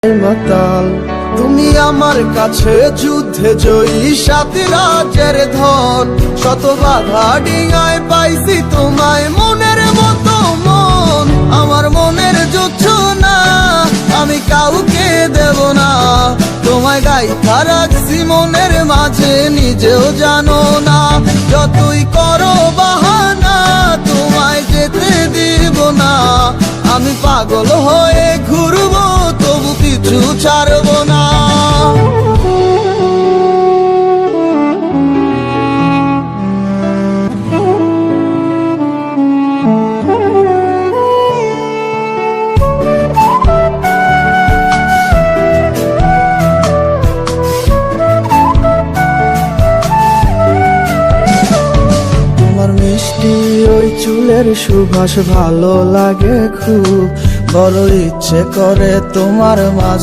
মাতাল তুমি আমার কাছে যুদ্ধে জয়ী, সাত রাজের ধন, শত বাধা ডিঙায় পাইছি তোমায়, মনের মতো মন আমার মনের যুদ্ধ না, আমি কাউকে দেব না, তোমায় গাইথা রাখছি মনের মাঝে, নিজেও জানো না, যতই করো বাহানা তোমায় যেতে দিব না, আমি পাগল হয়ে ঘুরবো তবু কিছু ছাড়বো না। তোমার মিষ্টি ওই চুলের সুবাস ভালো লাগে খুব, বড় ইচ্ছে করে তোমার মাঝ